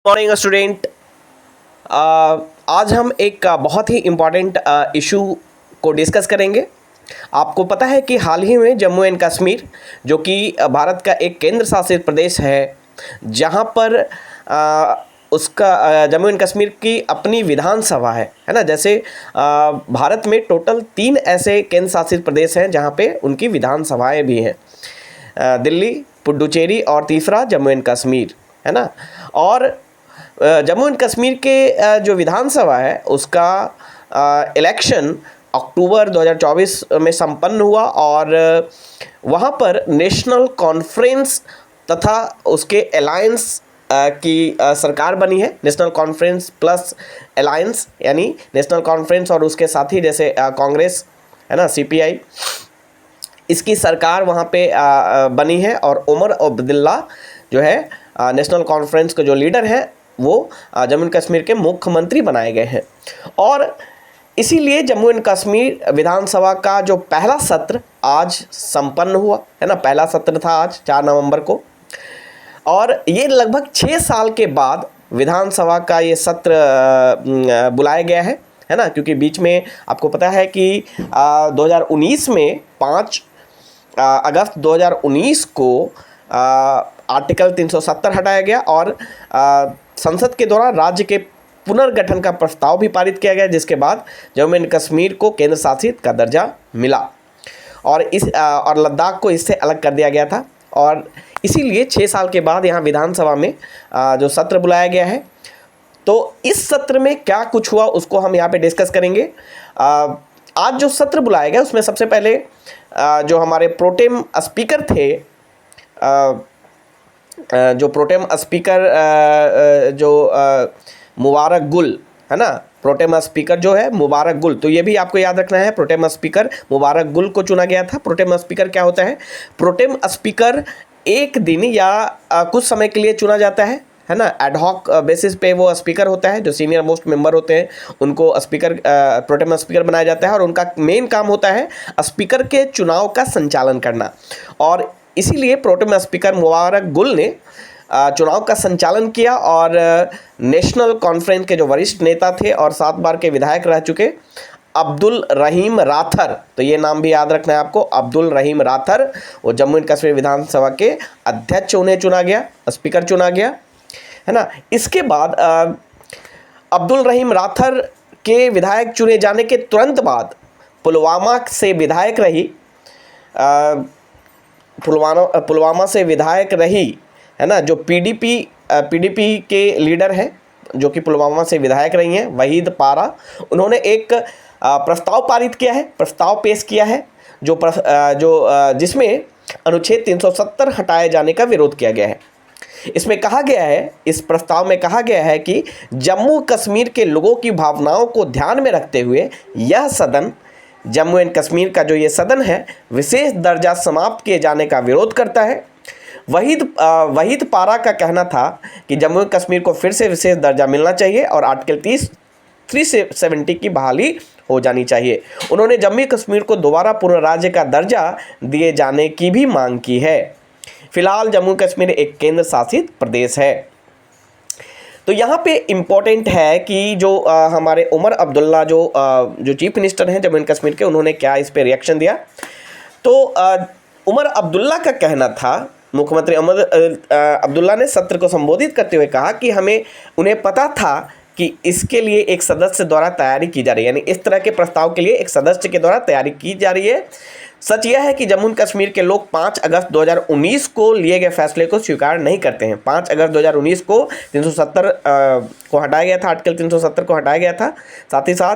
Morning student. आज हम एक बहुत ही इम्पॉर्टेंट इशू को डिस्कस करेंगे। आपको पता है कि हाल ही में जम्मू एंड कश्मीर जो कि भारत का एक केंद्र शासित प्रदेश है, जहां पर उसका जम्मू एंड कश्मीर की अपनी विधानसभा है ना। जैसे भारत में टोटल 3 ऐसे केंद्र शासित प्रदेश हैं जहां पे उनकी विधानसभाएं भी हैं। दिल्ली, पुडुचेरी और तीसरा जम्मू एंड कश्मीर, है ना। और जम्मू एंड कश्मीर के जो विधानसभा है उसका इलेक्शन अक्टूबर 2024 में संपन्न हुआ और वहाँ पर नेशनल कॉन्फ्रेंस तथा उसके अलायंस की सरकार बनी है। नेशनल कॉन्फ्रेंस प्लस अलायंस, यानी नेशनल कॉन्फ्रेंस और उसके साथी जैसे कांग्रेस, है ना, सीपीआई, इसकी सरकार वहाँ पे बनी है। और उमर अब्दुल्ला जो है नेशनल कॉन्फ्रेंस के जो लीडर हैं वो जम्मू एंड कश्मीर के मुख्यमंत्री बनाए गए हैं। और इसीलिए जम्मू एंड कश्मीर विधानसभा का जो पहला सत्र आज संपन्न हुआ, है ना। पहला सत्र था आज 4 नवंबर को, और ये लगभग 6 साल के बाद विधानसभा का ये सत्र बुलाया गया है ना। क्योंकि बीच में आपको पता है कि 2019 में 5 अगस्त 2019 को आर्टिकल 370 हटाया गया और संसद के द्वारा राज्य के पुनर्गठन का प्रस्ताव भी पारित किया गया, जिसके बाद जम्मू एंड कश्मीर को केंद्र शासित का दर्जा मिला और लद्दाख को इससे अलग कर दिया गया था। और इसीलिए 6 साल के बाद यहाँ विधानसभा में जो सत्र बुलाया गया है, तो इस सत्र में क्या कुछ हुआ उसको हम यहाँ पे डिस्कस करेंगे। आज जो सत्र बुलाया गया उसमें सबसे पहले जो हमारे प्रोटेम स्पीकर थे, जो प्रोटेम स्पीकर जो मुबारक गुल, है ना। प्रोटेम स्पीकर जो है मुबारक गुल, तो ये भी आपको याद रखना है, प्रोटेम स्पीकर मुबारक गुल को चुना गया था। प्रोटेम स्पीकर क्या होता है? प्रोटेम स्पीकर एक दिन या कुछ समय के लिए चुना जाता है ना। एडहॉक बेसिस पे वो स्पीकर होता है, जो सीनियर मोस्ट मेंबर होते हैं उनको स्पीकर प्रोटेम स्पीकर बनाया जाता है और उनका मेन काम होता है स्पीकर के चुनाव का संचालन करना। और इसीलिए प्रोटेम स्पीकर मुबारक गुल ने चुनाव का संचालन किया और नेशनल कॉन्फ्रेंस के जो वरिष्ठ नेता थे और 7 बार के विधायक रह चुके अब्दुल रहीम राथर, तो ये नाम भी याद रखना है आपको, अब्दुल रहीम राथर, वो जम्मू एंड कश्मीर विधानसभा के अध्यक्ष उन्हें चुना गया, स्पीकर चुना गया, है ना। इसके बाद अब्दुल रहीम राथर के विधायक चुने जाने के तुरंत बाद पुलवामा से विधायक रही पुलवामा से विधायक रही, है ना, जो पीडीपी के लीडर हैं, जो कि पुलवामा से विधायक रही हैं, वहीद पारा। उन्होंने एक प्रस्ताव पारित किया है, प्रस्ताव पेश किया है जिसमें अनुच्छेद 370 हटाए जाने का विरोध किया गया है। इसमें कहा गया है, इस प्रस्ताव में कहा गया है कि जम्मू कश्मीर के लोगों की भावनाओं को ध्यान में रखते हुए यह सदन, जम्मू एंड कश्मीर का जो ये सदन है, विशेष दर्जा समाप्त किए जाने का विरोध करता है। वहीद पारा का कहना था कि जम्मू एंड कश्मीर को फिर से विशेष दर्जा मिलना चाहिए और आर्टिकल 370 की बहाली हो जानी चाहिए। उन्होंने जम्मू कश्मीर को दोबारा पूर्ण राज्य का दर्जा दिए जाने की भी मांग की है। फिलहाल जम्मू कश्मीर एक केंद्र शासित प्रदेश है। तो यहाँ पे इम्पोर्टेंट है कि जो हमारे उमर अब्दुल्ला जो चीफ मिनिस्टर हैं जम्मू एंड कश्मीर के, उन्होंने क्या इस पे रिएक्शन दिया। तो उमर अब्दुल्ला का कहना था, मुख्यमंत्री उमर अब्दुल्ला ने सत्र को संबोधित करते हुए कहा कि उन्हें पता था कि इसके लिए एक सदस्य द्वारा तैयारी की जा रही है, यानी इस तरह के प्रस्ताव के लिए एक सदस्य के द्वारा तैयारी की जा रही है। सच यह है कि जम्मू एंड कश्मीर के लोग 5 अगस्त 2019 को लिए गए फैसले को स्वीकार नहीं करते हैं। 5 अगस्त 2019 को 370 को हटाया गया था, आर्टिकल 370 को हटाया गया था। साथ ही साथ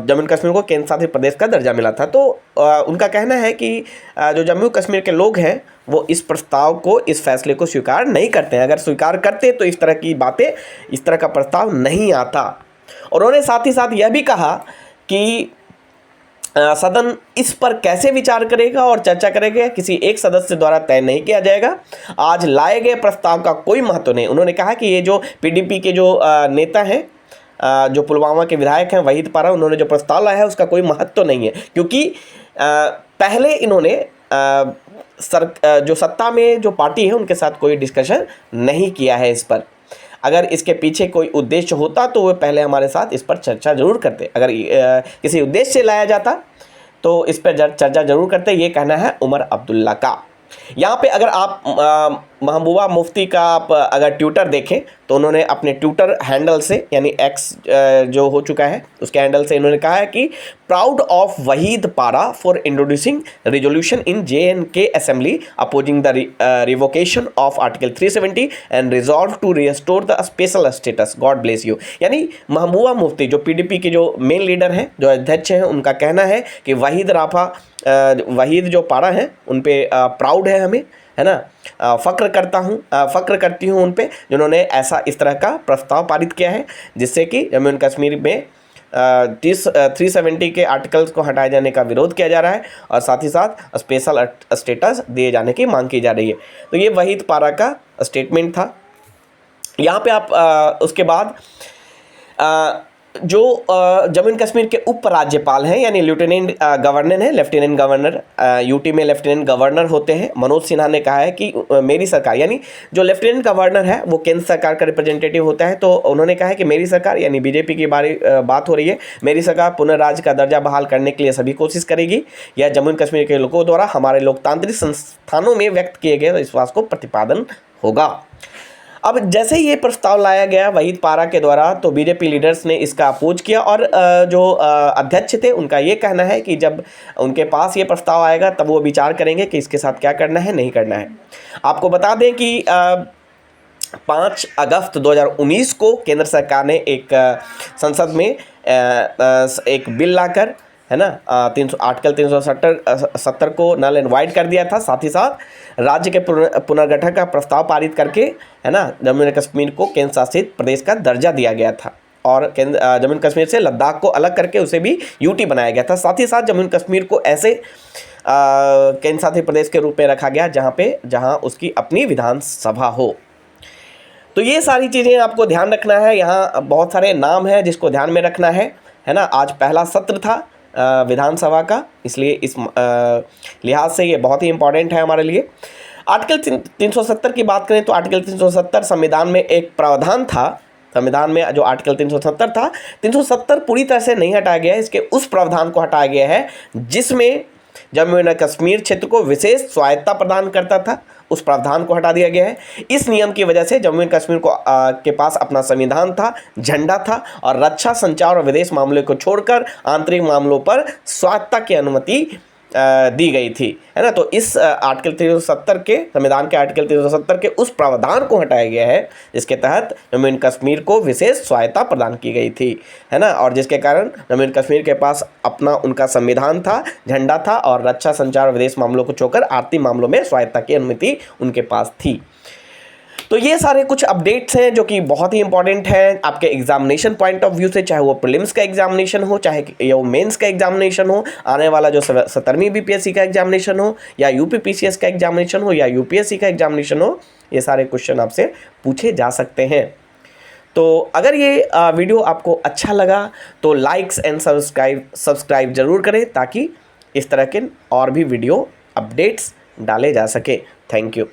जम्मू एंड कश्मीर को केंद्र शासित प्रदेश का दर्जा मिला था। तो उनका कहना है कि जो जम्मू कश्मीर के लोग हैं वो इस प्रस्ताव को, इस फैसले को स्वीकार नहीं करते हैं। अगर स्वीकार करते तो इस तरह की बातें, इस तरह का प्रस्ताव नहीं आता। और उन्होंने साथ ही साथ यह भी कहा कि सदन इस पर कैसे विचार करेगा और चर्चा करेगा, किसी एक सदस्य द्वारा तय नहीं किया जाएगा। आज लाए गए प्रस्ताव का कोई महत्व नहीं। उन्होंने कहा कि ये जो पीडीपी के जो नेता हैं, जो पुलवामा के विधायक हैं वहीद पारा, उन्होंने जो प्रस्ताव लाया है उसका कोई महत्व नहीं है, क्योंकि पहले इन्होंने जो सत्ता में जो पार्टी है उनके साथ कोई डिस्कशन नहीं किया है इस पर। अगर इसके पीछे कोई उद्देश्य होता तो वो पहले हमारे साथ इस पर चर्चा जरूर करते। अगर किसी उद्देश्य से लाया जाता तो इस पर चर्चा जरूर करते। ये कहना है उमर अब्दुल्ला का। यहाँ पे अगर आप महबूबा मुफ्ती का आप अगर ट्विटर देखें तो उन्होंने अपने ट्विटर हैंडल से, यानी एक्स जो हो चुका है उसके हैंडल से इन्होंने कहा है कि proud of Waheed Para for introducing resolution in JNK assembly opposing the revocation of article 370 and resolve to restore the special status, God bless you. यानी महबूबा मुफ्ती जो PDP के जो मेन लीडर हैं, जो अध्यक्ष हैं, उनका कहना है कि वहीद जो पारा हैं उन पे प्राउड है हमें, है ना, फ़क्र करती हूँ उन पे जिन्होंने इस तरह का प्रस्ताव पारित किया है जिससे कि जम्मू एंड कश्मीर में 370 के आर्टिकल्स को हटाए जाने का विरोध किया जा रहा है और साथ ही साथ स्पेशल स्टेटस दिए जाने की मांग की जा रही है। तो ये वहीद पारा का स्टेटमेंट था। यहाँ पे आप उसके बाद जो जम्मू एंड कश्मीर के उप राज्यपाल हैं, यानी लेफ्टिनेंट गवर्नर यूटी में लेफ्टिनेंट गवर्नर होते हैं, मनोज सिन्हा ने कहा है कि मेरी सरकार, यानी जो लेफ्टिनेंट गवर्नर है वो केंद्र सरकार का रिप्रेजेंटेटिव होता है, तो उन्होंने कहा है कि मेरी सरकार, यानी बीजेपी की बात हो रही है, मेरी सरकार पुनर्राज्य का दर्जा बहाल करने के लिए सभी कोशिश करेगी। यह जम्मू एंड कश्मीर के लोगों द्वारा हमारे लोकतांत्रिक संस्थानों में व्यक्त किए गए विश्वास को प्रतिपादन होगा। अब जैसे ही ये प्रस्ताव लाया गया वहीद पारा के द्वारा तो बीजेपी लीडर्स ने इसका अपोज किया और जो अध्यक्ष थे उनका ये कहना है कि जब उनके पास ये प्रस्ताव आएगा तब वो विचार करेंगे कि इसके साथ क्या करना है, नहीं करना है। आपको बता दें कि 5 अगस्त 2019 को केंद्र सरकार ने एक संसद में एक बिल लाकर, है ना, आर्टिकल 370 को नल एंड वाइड कर दिया था। साथ ही साथ राज्य के पुनर्गठन का प्रस्ताव पारित करके, है ना, जम्मू एंड कश्मीर को केंद्र शासित प्रदेश का दर्जा दिया गया था और जम्मू एंड कश्मीर से लद्दाख को अलग करके उसे भी यूटी बनाया गया था। साथ ही साथ जम्मू एंड कश्मीर को ऐसे केंद्र शासित प्रदेश के रूप में रखा गया जहाँ उसकी अपनी विधानसभा हो। तो ये सारी चीज़ें आपको ध्यान रखना है। यहाँ बहुत सारे नाम हैं जिसको ध्यान में रखना है ना। आज पहला सत्र था विधानसभा का, इसलिए इस लिहाज से ये बहुत ही इम्पॉर्टेंट है हमारे लिए। आर्टिकल 370 की बात करें तो आर्टिकल 370 संविधान में एक प्रावधान था। संविधान में जो आर्टिकल 370 था, 370 पूरी तरह से नहीं हटाया गया है, इसके उस प्रावधान को हटाया गया है जिसमें जम्मू एंड कश्मीर क्षेत्र को विशेष स्वायत्ता प्रदान करता था, उस प्रावधान को हटा दिया गया है। इस नियम की वजह से जम्मू एंड कश्मीर को के पास अपना संविधान था, झंडा था और रक्षा, संचार और विदेश मामलों को छोड़कर आंतरिक मामलों पर स्वायत्ता की अनुमति दी गई थी, है ना। तो इस आर्टिकल 370 के, संविधान के आर्टिकल 370 के उस प्रावधान को हटाया गया है जिसके तहत जम्मू एंड कश्मीर को विशेष स्वायत्ता प्रदान की गई थी, है ना, और जिसके कारण जम्मू एंड कश्मीर के पास अपना उनका संविधान था, झंडा था और रक्षा, संचार और विदेश मामलों को छोड़कर आर्थिक मामलों में स्वायत्ता की अनुमति उनके पास थी। तो ये सारे कुछ अपडेट्स हैं जो कि बहुत ही इंपॉर्टेंट हैं आपके एग्जामिनेशन पॉइंट ऑफ व्यू से, चाहे वो प्रीलिम्स का एग्जामिनेशन हो, चाहे वो मेंस का एग्जामिनेशन हो, आने वाला जो 17वीं BPSC का एग्जामिनेशन हो या UPPCS का एग्जामिनेशन हो या UPSC का एग्जामिनेशन हो, ये सारे क्वेश्चन आपसे पूछे जा सकते हैं। तो अगर ये वीडियो आपको अच्छा लगा तो लाइक्स एंड सब्सक्राइब जरूर करें ताकि इस तरह के और भी वीडियो अपडेट्स डाले जा सके। Thank you.